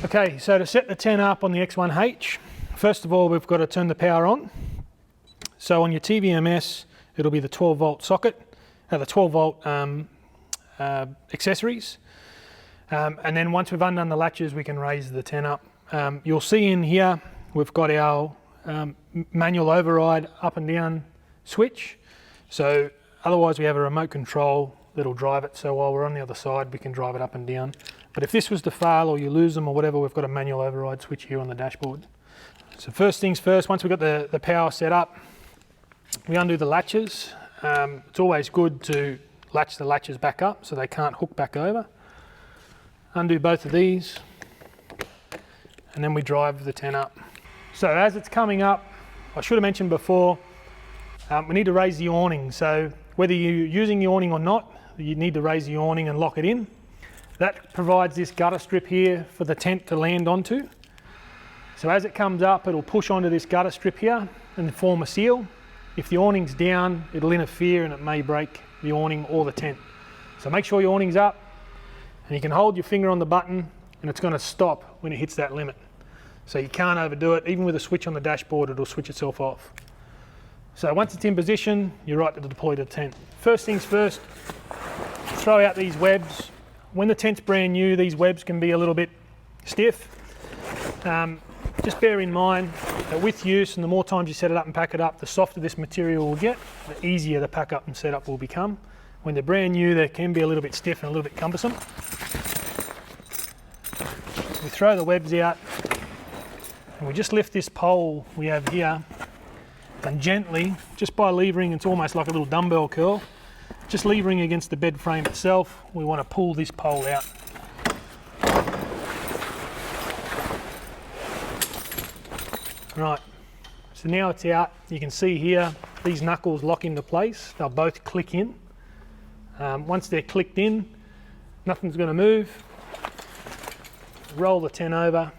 Okay, so to set the tent up on the X1H, first of all we've got to turn the power on. So on your TVMS it'll be the 12 volt socket, the 12 volt accessories. And then once we've undone the latches we can raise the tent up. You'll see in here we've got our manual override up and down switch. So otherwise we have a remote control that'll drive it, so while we're on the other side we can drive it up and down. But if this was to fail or you lose them or whatever, we've got a manual override switch here on the dashboard. So first things first, once we've got the power set up, we undo the latches. It's always good to latch the latches back up so they can't hook back over. Undo both of these and then we drive the tent up. So as it's coming up, I should have mentioned before, we need to raise the awning. So whether you're using the awning or not, you need to raise the awning and lock it in. That provides this gutter strip here for the tent to land onto. So as it comes up, it'll push onto this gutter strip here and form a seal. If the awning's down, it'll interfere and it may break the awning or the tent. So make sure your awning's up and you can hold your finger on the button and it's going to stop when it hits that limit. So you can't overdo it. Even with a switch on the dashboard, it'll switch itself off. So once it's in position, you're right to deploy the tent. First things first, throw out these webs. When the tent's brand new, these webs can be a little bit stiff. Just bear in mind that with use and the more times you set it up and pack it up, the softer this material will get, the easier the pack up and setup will become. When they're brand new, they can be a little bit stiff and a little bit cumbersome. We throw the webs out and we just lift this pole we have here and gently, just by levering, it's almost like a little dumbbell curl, just levering against the bed frame itself, we want to pull this pole out. Right, so now it's out. You can see here, these knuckles lock into place. They'll both click in. Once they're clicked in, nothing's going to move. Roll the tent over.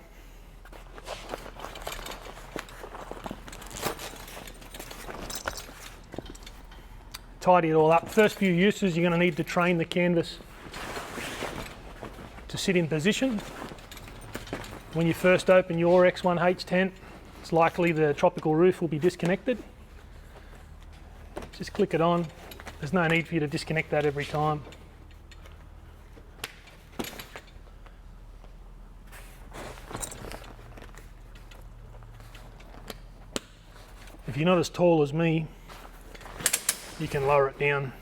Tidy it all up. First few uses, you're going to need to train the canvas to sit in position. When you first open your X1H tent, it's likely the tropical roof will be disconnected. Just click it on. There's no need for you to disconnect that every time. If you're not as tall as me, you can lower it down.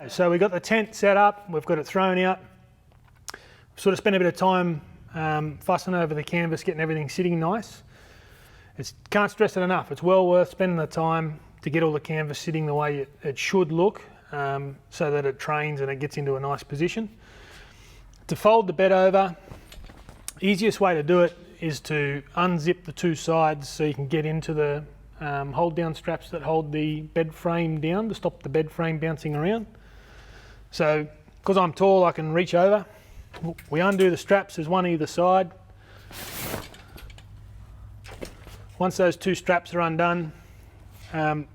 So we've got the tent set up, we've got it thrown out. Sort of spent a bit of time fussing over the canvas, getting everything sitting nice. Can't stress it enough, it's well worth spending the time to get all the canvas sitting the way it should look, so that it trains and it gets into a nice position. To fold the bed over, easiest way to do it is to unzip the two sides so you can get into the hold down straps that hold the bed frame down to stop the bed frame bouncing around. So because I'm tall, I can reach over. We undo the straps, there's one either side. Once those two straps are undone,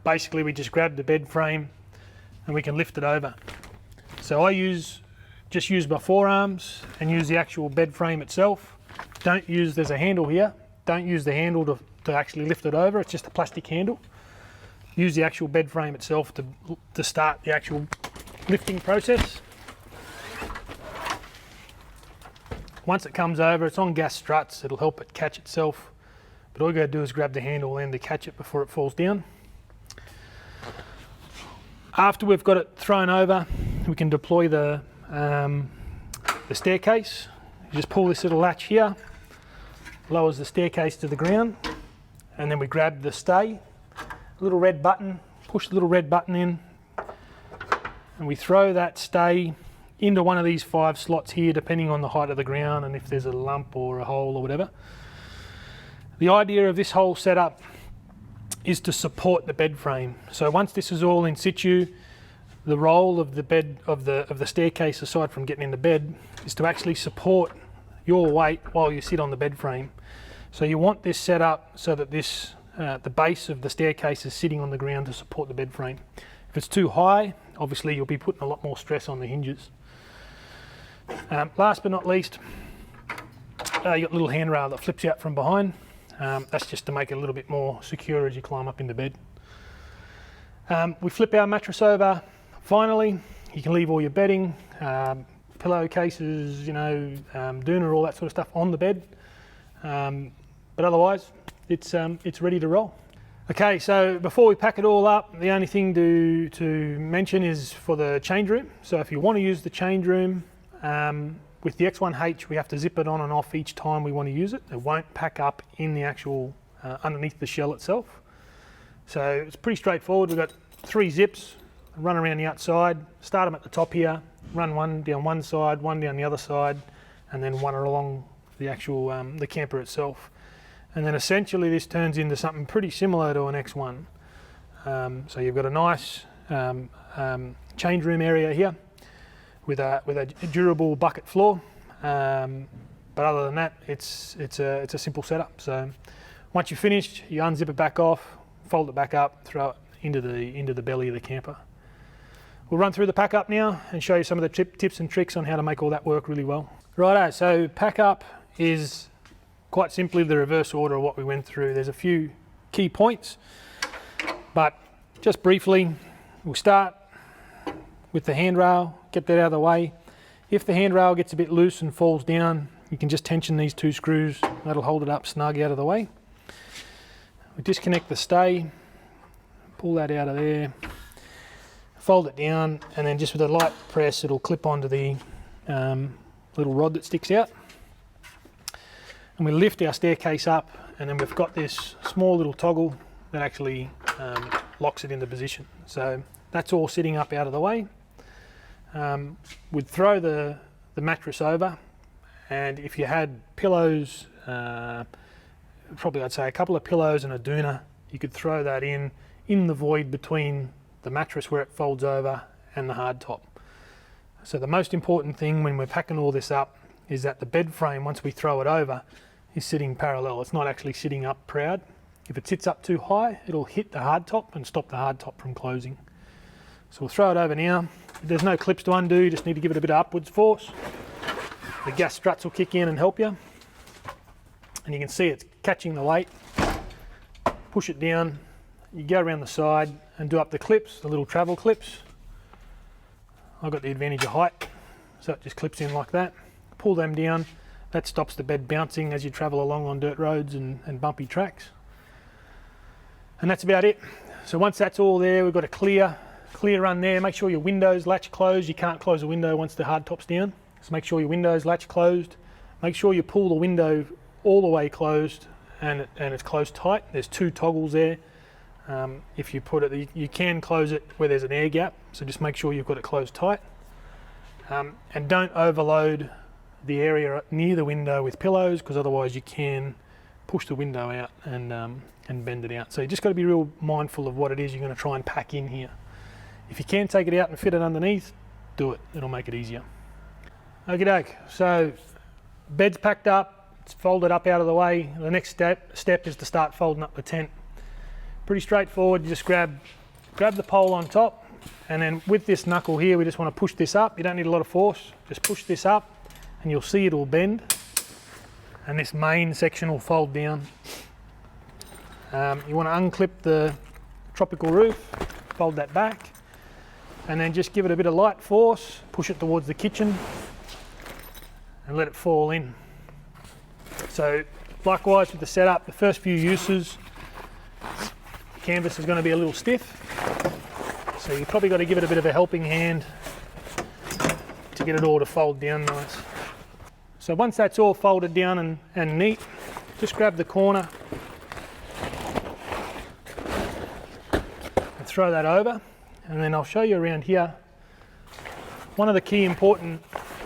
basically we just grab the bed frame and we can lift it over. So I just use my forearms and use the actual bed frame itself. There's a handle here, don't use the handle to actually lift it over, it's just a plastic handle. Use the actual bed frame itself to start the actual lifting process. Once it comes over, it's on gas struts, it'll help it catch itself. But all you gotta do is grab the handle end to catch it before it falls down. After we've got it thrown over, we can deploy the staircase. You just pull this little latch here, lowers the staircase to the ground, and then we grab the stay, little red button, push the little red button in, and we throw that stay into one of these 5 slots here, depending on the height of the ground and if there's a lump or a hole or whatever. The idea of this whole setup is to support the bed frame. So once this is all in situ, the role of the bed of the staircase, aside from getting in the bed, is to actually support your weight while you sit on the bed frame. So you want this set up so that this the base of the staircase is sitting on the ground to support the bed frame. If it's too high, obviously you'll be putting a lot more stress on the hinges. Last but not least, you got a little handrail that flips out from behind. That's just to make it a little bit more secure as you climb up into bed. We flip our mattress over. Finally, you can leave all your bedding, pillowcases, doona, all that sort of stuff on the bed. But otherwise, it's ready to roll. Okay, so before we pack it all up, the only thing to mention is for the change room. So if you want to use the change room, with the X1H, we have to zip it on and off each time we want to use it. It won't pack up in the actual, underneath the shell itself. So it's pretty straightforward. We've got 3 zips, run around the outside, start them at the top here, run one down one side, one down the other side, and then one along the actual, the camper itself. And then essentially this turns into something pretty similar to an X1. So you've got a nice change room area here with a durable bucket floor. But other than that, it's a simple setup. So once you're finished, you unzip it back off, fold it back up, throw it into the belly of the camper. We'll run through the pack up now and show you some of the tips and tricks on how to make all that work really well. Righto, so pack up is quite simply the reverse order of what we went through. There's a few key points, but just briefly, we'll start with the handrail, get that out of the way. If the handrail gets a bit loose and falls down, you can just tension these 2 screws. That'll hold it up snug out of the way. We disconnect the stay, pull that out of there, fold it down, and then just with a light press, it'll clip onto the little rod that sticks out. And we lift our staircase up, and then we've got this small little toggle that actually locks it into position. So that's all sitting up out of the way. We'd throw the mattress over, and if you had pillows, probably I'd say a couple of pillows and a doona, you could throw that in the void between the mattress where it folds over and the hard top. So the most important thing when we're packing all this up is that the bed frame, once we throw it over, is sitting parallel. It's not actually sitting up proud. If it sits up too high, it'll hit the hard top and stop the hard top from closing. So we'll throw it over now. There's no clips to undo, you just need to give it a bit of upwards force. The gas struts will kick in and help you. And you can see it's catching the weight. Push it down, you go around the side and do up the clips, the little travel clips. I've got the advantage of height, so it just clips in like that. Pull them down. That stops the bed bouncing as you travel along on dirt roads and bumpy tracks. And that's about it. So once that's all there, we've got a clear run there. Make sure your windows latch closed. You can't close a window once the hard top's down. So make sure your windows latch closed. Make sure you pull the window all the way closed and it's closed tight. There's 2 toggles there. If you put it, you can close it where there's an air gap. So just make sure you've got it closed tight. And don't overload the area near the window with pillows, because otherwise you can push the window out and bend it out. So you just got to be real mindful of what it is you're going to try and pack in here. If you can take it out and fit it underneath, do it. It'll make it easier. Okie doke. So bed's packed up, it's folded up out of the way. The next step is to start folding up the tent. Pretty straightforward. You just grab the pole on top, and then with this knuckle here, we just want to push this up. You don't need a lot of force. Just push this up, and you'll see it will bend, and this main section will fold down. You want to unclip the tropical roof, fold that back, and then just give it a bit of light force, push it towards the kitchen, and let it fall in. So likewise with the setup, the first few uses, the canvas is going to be a little stiff, so you've probably got to give it a bit of a helping hand to get it all to fold down nice. So once that's all folded down and neat, just grab the corner and throw that over, and then I'll show you around here. One of the key important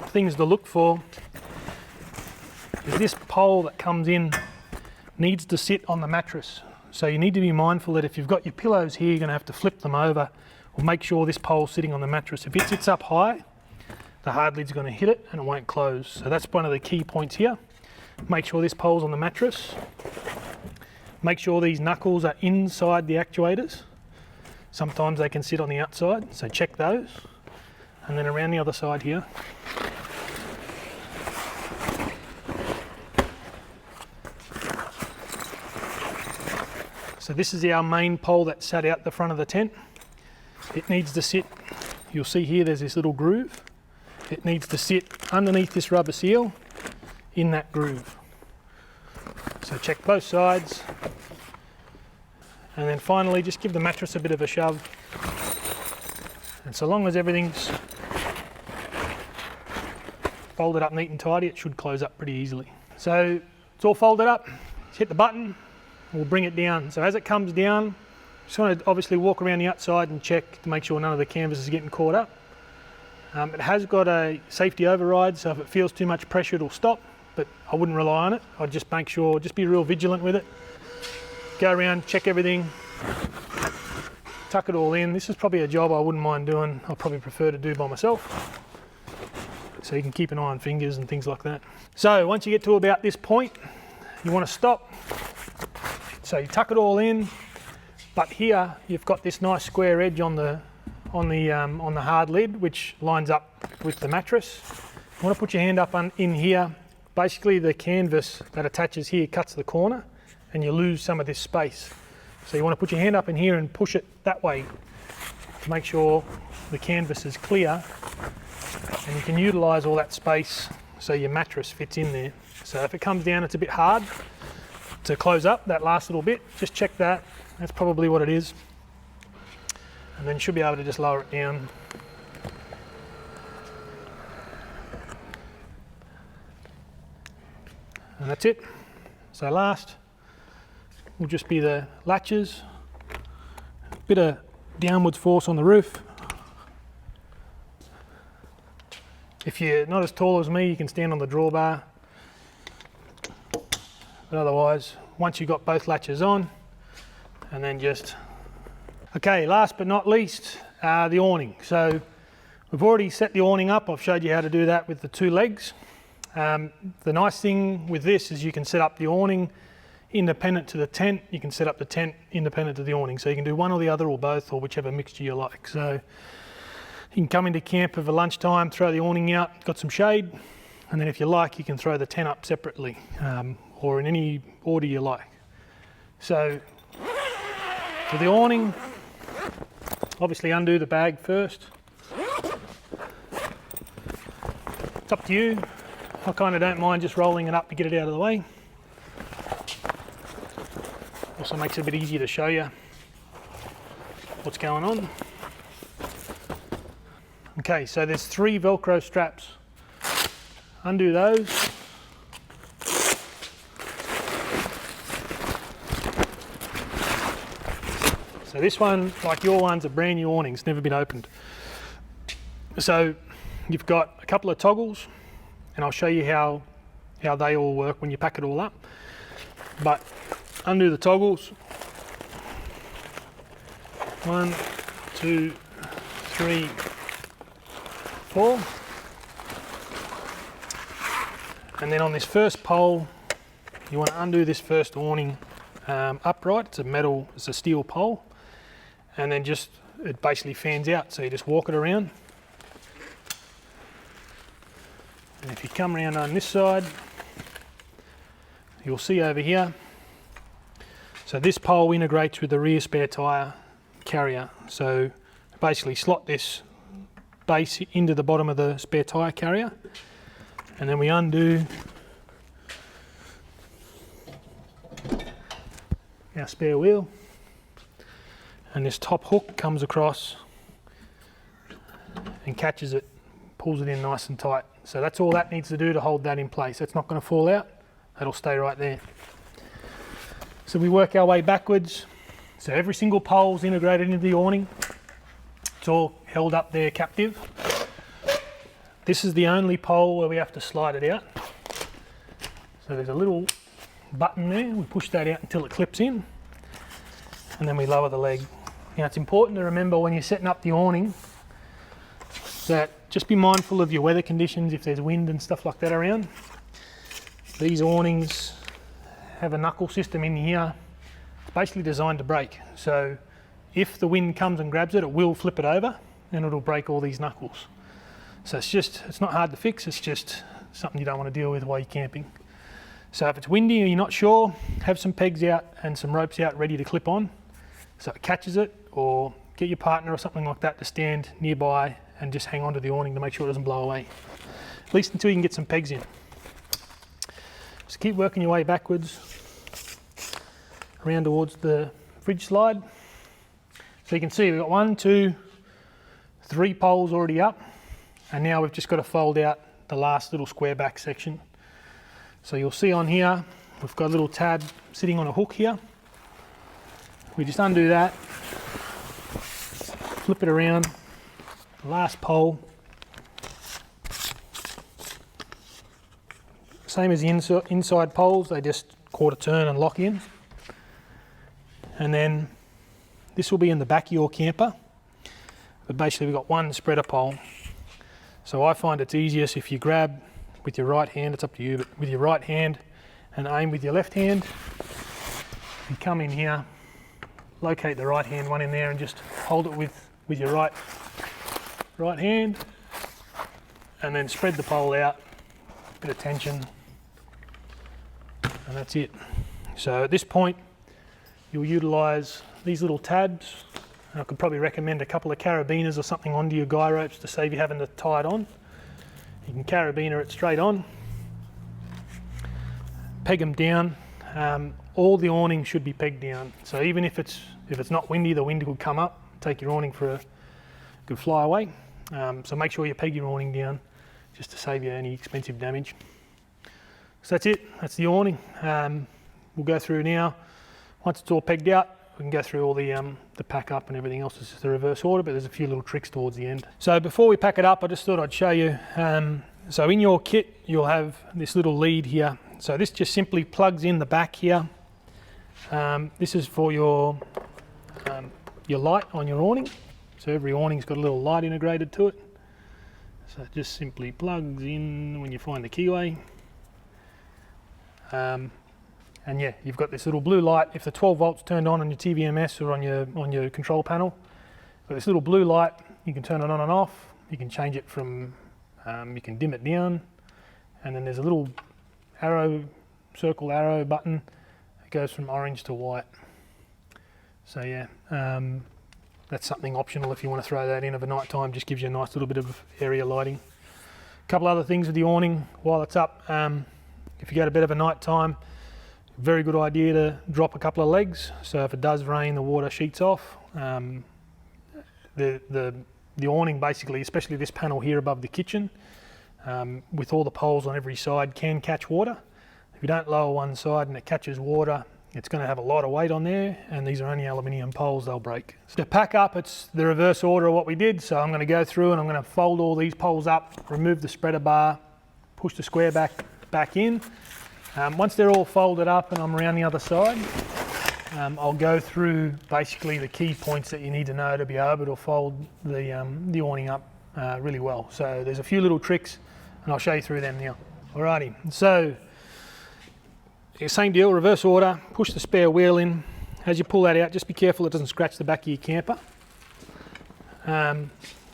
things to look for is this pole that comes in needs to sit on the mattress. So you need to be mindful that if you've got your pillows here, you're going to have to flip them over, or make sure this pole's sitting on the mattress. If it sits up high, the hard lid's going to hit it and it won't close. So that's one of the key points here. Make sure this pole's on the mattress. Make sure these knuckles are inside the actuators. Sometimes they can sit on the outside, so check those. And then around the other side here. So this is our main pole that sat out the front of the tent. It needs to sit, you'll see here there's this little groove. It needs to sit underneath this rubber seal in that groove. So check both sides. And then finally just give the mattress a bit of a shove. And so long as everything's folded up neat and tidy, it should close up pretty easily. So it's all folded up, just hit the button, we'll bring it down. So as it comes down, just want to obviously walk around the outside and check to make sure none of the canvas is getting caught up. It has got a safety override, so if it feels too much pressure it'll stop, but I wouldn't rely on it. I'd just make sure, just be real vigilant with it. Go around, check everything, tuck it all in. This is probably a job I wouldn't mind doing. I'd probably prefer to do by myself. So you can keep an eye on fingers and things like that. So once you get to about this point, you want to stop. So you tuck it all in, but here you've got this nice square edge on the hard lid, which lines up with the mattress. You want to put your hand up in here. Basically the canvas that attaches here cuts the corner and you lose some of this space. So you want to put your hand up in here and push it that way to make sure the canvas is clear, and you can utilise all that space so your mattress fits in there. So if it comes down it's a bit hard to close up that last little bit, just check that. That's probably what it is. And then you should be able to just lower it down. And that's it. So last will just be the latches. Bit of downwards force on the roof. If you're not as tall as me, you can stand on the drawbar. But otherwise, once you've got both latches on, and then just... Okay, last but not least, the awning. So we've already set the awning up. I've showed you how to do that with the two legs. The nice thing with this is you can set up the awning independent to the tent. You can set up the tent independent to the awning. So you can do one or the other or both, or whichever mixture you like. So you can come into camp over lunchtime, throw the awning out, got some shade, and then if you like, you can throw the tent up separately, or in any order you like. So for the awning, obviously undo the bag first. It's up to you. I kind of don't mind just rolling it up to get it out of the way. Also makes it a bit easier to show you what's going on. Okay, so there's 3 Velcro straps. Undo those. So this one, like your one's a brand new awning, it's never been opened. So you've got a couple of toggles, and I'll show you how they all work when you pack it all up. But undo the toggles. 1, 2, 3, 4. And then on this first pole, you want to undo this first awning upright. It's a steel pole. And then just, it basically fans out. So you just walk it around. And if you come around on this side, you'll see over here. So this pole integrates with the rear spare tyre carrier. So basically slot this base into the bottom of the spare tyre carrier. And then we undo our spare wheel. And this top hook comes across and catches it, pulls it in nice and tight. So that's all that needs to do to hold that in place. It's not going to fall out, it'll stay right there. So we work our way backwards. So every single pole's integrated into the awning. It's all held up there captive. This is the only pole where we have to slide it out. So there's a little button there, we push that out until it clips in, and then we lower the leg. Now it's important to remember when you're setting up the awning that just be mindful of your weather conditions, if there's wind and stuff like that around. These awnings have a knuckle system in here. It's basically designed to break. So if the wind comes and grabs it, it will flip it over and it'll break all these knuckles. So it's not hard to fix, it's just something you don't want to deal with while you're camping. So if it's windy and you're not sure, have some pegs out and some ropes out ready to clip on so it catches it, or get your partner or something like that to stand nearby and just hang on to the awning to make sure it doesn't blow away. At least until you can get some pegs in. So keep working your way backwards around towards the fridge slide. So you can see we've got 1, 2, 3 poles already up, and now we've just got to fold out the last little square back section. So you'll see on here, we've got a little tab sitting on a hook here. We just undo that, flip it around, the last pole. Same as the inside poles, they just quarter turn and lock in. And then this will be in the back of your camper. But basically we've got one spreader pole. So I find it's easiest if you grab with your right hand, it's up to you, but with your right hand and aim with your left hand. You come in here, locate the right hand one in there and just hold it with your right hand, and then spread the pole out, bit of tension, and that's it. So at this point you'll utilise these little tabs. I could probably recommend a couple of carabiners or something onto your guy ropes to save you having to tie it on. You can carabiner it straight on, peg them down. All the awning should be pegged down. So even if it's not windy, the wind could come up, take your awning for a good fly away. So make sure you peg your awning down just to save you any expensive damage. So that's it, that's the awning. We'll go through now. Once it's all pegged out, we can go through all the pack up and everything else. It's just the reverse order, but there's a few little tricks towards the end. So before we pack it up, I just thought I'd show you. So in your kit, you'll have this little lead here. So this just simply plugs in the back here. This is for your light on your awning. So every awning's got a little light integrated to it. So it just simply plugs in when you find the keyway. And yeah, you've got this little blue light. If the 12 volts turned on your TVMS or on your control panel, got this little blue light. You can turn it on and off. You can change it from, you can dim it down, and then there's a little arrow, circle arrow button. It goes from orange to white. So yeah, that's something optional if you want to throw that in of a night time. Just gives you a nice little bit of area lighting. A couple other things with the awning while it's up. If you go to bed of a night time, very good idea to drop a couple of legs. So if it does rain, the water sheets off. The awning basically, especially this panel here above the kitchen, with all the poles on every side, can catch water. If you don't lower one side and it catches water, it's going to have a lot of weight on there, and these are only aluminium poles, they'll break. So to pack up, it's the reverse order of what we did. So I'm going to go through and I'm going to fold all these poles up, remove the spreader bar, push the square back in. Once they're all folded up and I'm around the other side, I'll go through basically the key points that you need to know to be able to fold the awning up really well. So there's a few little tricks and I'll show you through them now. Alrighty, so same deal, reverse order, push the spare wheel in. As you pull that out, just be careful it doesn't scratch the back of your camper.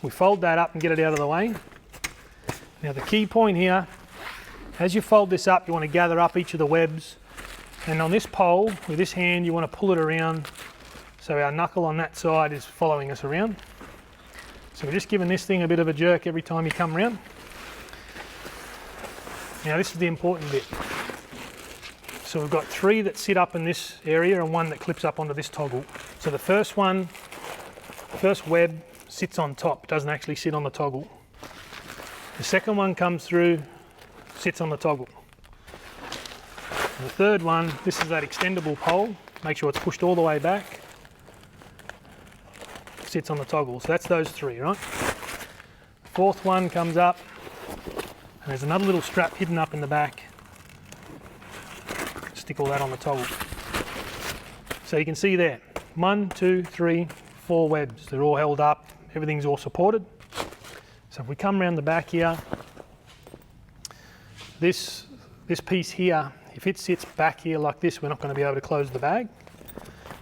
We fold that up and get it out of the way. Now the key point here, as you fold this up, you want to gather up each of the webs, and on this pole, with this hand, you want to pull it around so our knuckle on that side is following us around. So we're just giving this thing a bit of a jerk every time you come around. Now this is the important bit. So we've got 3 that sit up in this area and 1 that clips up onto this toggle. So the first web sits on top, doesn't actually sit on the toggle. The second one comes through, sits on the toggle. And the third one, this is that extendable pole. Make sure it's pushed all the way back. Sits on the toggle. So that's those 3, right? The fourth one comes up, and there's another little strap hidden up in the back. Stick all that on the toggle. So you can see there, 1, 2, 3, 4 webs. They're all held up. Everything's all supported. So if we come around the back here, this piece here, if it sits back here like this, we're not going to be able to close the bag.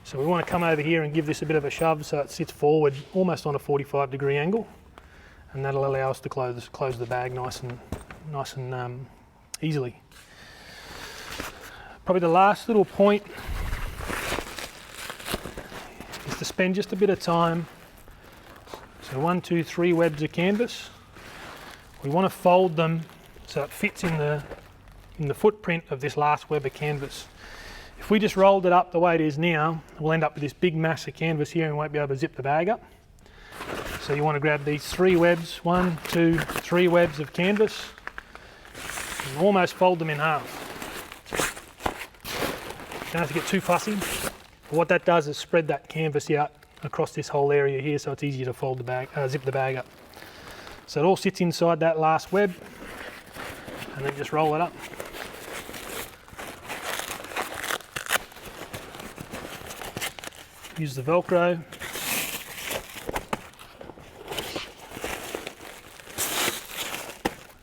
So we want to come over here and give this a bit of a shove so it sits forward almost on a 45-degree angle, and that'll allow us to close the bag nice and easily. Probably the last little point is to spend just a bit of time. So 1, 2, 3 webs of canvas. We want to fold them so it fits in the footprint of this last web of canvas. If we just rolled it up the way it is now, we'll end up with this big mass of canvas here and we won't be able to zip the bag up. So you want to grab these 3 webs, 1, 2, 3 webs of canvas, and almost fold them in half. Don't have to get too fussy. But what that does is spread that canvas out across this whole area here, so it's easier to fold the bag, zip the bag up. So it all sits inside that last web, and then just roll it up. Use the Velcro.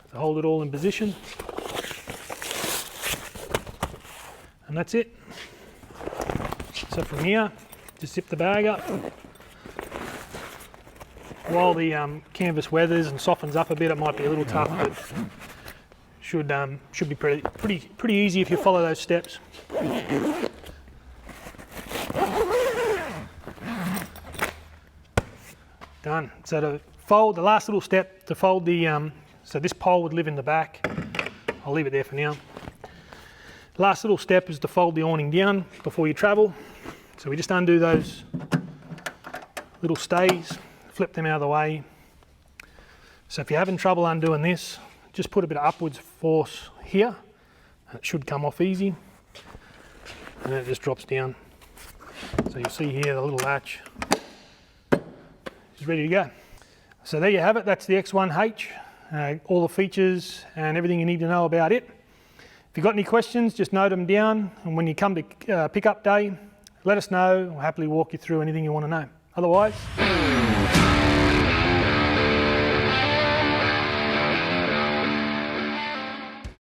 To hold it all in position. And that's it. So from here, just zip the bag up. While the canvas weathers and softens up a bit, it might be a little tough, but should be pretty easy if you follow those steps. Done. So to fold, the last little step to fold the, so this pole would live in the back. I'll leave it there for now. Last little step is to fold the awning down before you travel. So we just undo those little stays, flip them out of the way. So if you're having trouble undoing this, just put a bit of upwards force here, and it should come off easy. And then it just drops down. So you'll see here the little latch is ready to go. So there you have it, that's the X1H, all the features and everything you need to know about it. If you've got any questions, just note them down, and when you come to pick-up day, let us know. We'll happily walk you through anything you want to know. Otherwise,